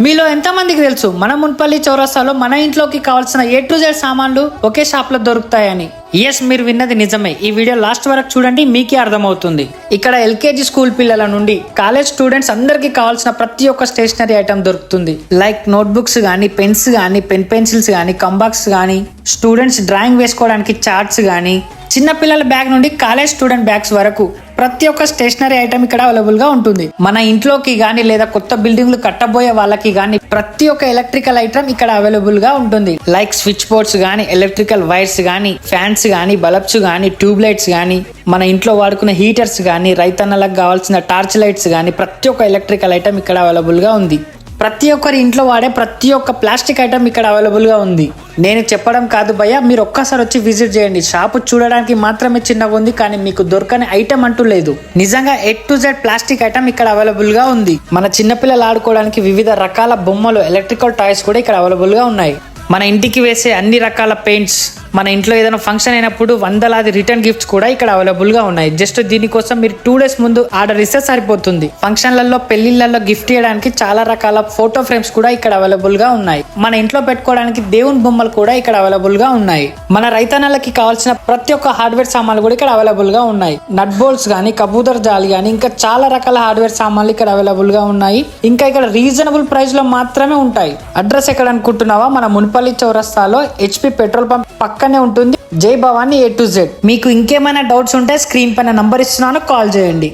మీలో ఎంతమందికి తెలుసు మన మున్పల్లి చౌరస్తాలో మన ఇంట్లోకి కావాల్సిన A to Z సామాన్లు ఒకే షాప్ లో దొరుకుతాయని? ఎస్, మీరు విన్నది నిజమే. ఈ వీడియో లాస్ట్ వరకు చూడండి, మీకే అర్థమవుతుంది. ఇక్కడ ఎల్కేజీ స్కూల్ పిల్లల నుండి కాలేజ్ స్టూడెంట్స్ అందరికి కావాల్సిన ప్రతి ఒక్క స్టేషనరీ ఐటమ్ దొరుకుతుంది. లైక్ నోట్ బుక్స్ గానీ, పెన్స్ గానీ, పెన్సిల్స్ గానీ, కంబాక్స్ గానీ, స్టూడెంట్స్ డ్రాయింగ్ వేసుకోవడానికి చార్ట్స్ గానీ, చిన్న పిల్లల బ్యాగ్ నుండి కాలేజ్ స్టూడెంట్ బ్యాగ్స్ వరకు ప్రతి ఒక్క స్టేషనరీ ఐటమ్ ఇక్కడ అవైలబుల్ గా ఉంటుంది. మన ఇంట్లోకి గానీ లేదా కొత్త బిల్డింగ్లు కట్టబోయే వాళ్ళకి గానీ ప్రతి ఒక్క ఎలక్ట్రికల్ ఐటమ్ ఇక్కడ అవైలబుల్ గా ఉంటుంది. లైక్ స్విచ్ బోర్డ్స్ గానీ, ఎలక్ట్రికల్ వైర్స్ గానీ, ఫ్యాన్స్ గానీ, బల్బ్స్ గానీ, ట్యూబ్ లైట్స్ గానీ, మన ఇంట్లో వాడుకునే హీటర్స్ గానీ, రైతన్నలకు కావాల్సిన టార్చ్ లైట్స్ గానీ ప్రతి ఒక్క ఎలక్ట్రికల్ ఐటమ్ ఇక్కడ అవైలబుల్ గా ఉంది. ప్రతి ఒక్కరి ఇంట్లో వాడే ప్రతి ఒక్క ప్లాస్టిక్ ఐటమ్ ఇక్కడ అవైలబుల్ గా ఉంది. నేను చెప్పడం కాదు భయ్య, మీరు ఒక్కసారి వచ్చి విజిట్ చేయండి. షాపు చూడడానికి మాత్రమే చిన్నగా ఉంది, కానీ మీకు దొరకని ఐటమ్ అంటూ లేదు. నిజంగా A to Z plastic item ఇక్కడ అవైలబుల్ గా ఉంది. మన చిన్నపిల్లలు ఆడుకోవడానికి వివిధ రకాల బొమ్మలు, ఎలక్ట్రికల్ టాయ్స్ కూడా ఇక్కడ అవైలబుల్ గా ఉన్నాయి. మన ఇంటికి వేసే అన్ని రకాల పెయింట్స్, మన ఇంట్లో ఏదైనా ఫంక్షన్ అయినప్పుడు వందలాది రిటర్న్ గిఫ్ట్స్ కూడా ఇక్కడ అవైలబుల్ గా ఉన్నాయి. జస్ట్ దీనికోసం మీరు 2 days ముందు ఆర్డర్ ఇస్తే సరిపోతుంది. ఫంక్షన్లలో, పెళ్లిళ్లలో గిఫ్ట్ ఇవ్వడానికి చాలా రకాల ఫోటో ఫ్రేమ్స్ కూడా ఇక్కడ అవైలబుల్ గా ఉన్నాయి. మన ఇంట్లో పెట్టుకోవడానికి దేవుని బొమ్మలు కూడా ఇక్కడ అవైలబుల్ గా ఉన్నాయి. మన రైతన్నలకి కావాల్సిన ప్రతి ఒక్క హార్డ్వేర్ సామాన్లు కూడా ఇక్కడ అవైలబుల్ గా ఉన్నాయి. నట్ బోల్ట్స్ గానీ, కబూతర్ జాలి గానీ, ఇంకా చాలా రకాల హార్డ్వేర్ సామాన్లు ఇక్కడ అవైలబుల్ గా ఉన్నాయి. ఇంకా ఇక్కడ రీజనబుల్ ప్రైస్ లో మాత్రమే ఉంటాయి. అడ్రస్ ఎక్కడ అనుకుంటున్నావా? మన మున్పల్లి చౌరస్తాలో HP పెట్రోల్ పంప్ పక్కనే ఉంటుంది. జై భవానీ A to Z. మీకు ఇంకేమైనా డౌట్స్ ఉంటే స్క్రీన్ పైన నంబర్ ఇస్తున్నాను, కాల్ చేయండి.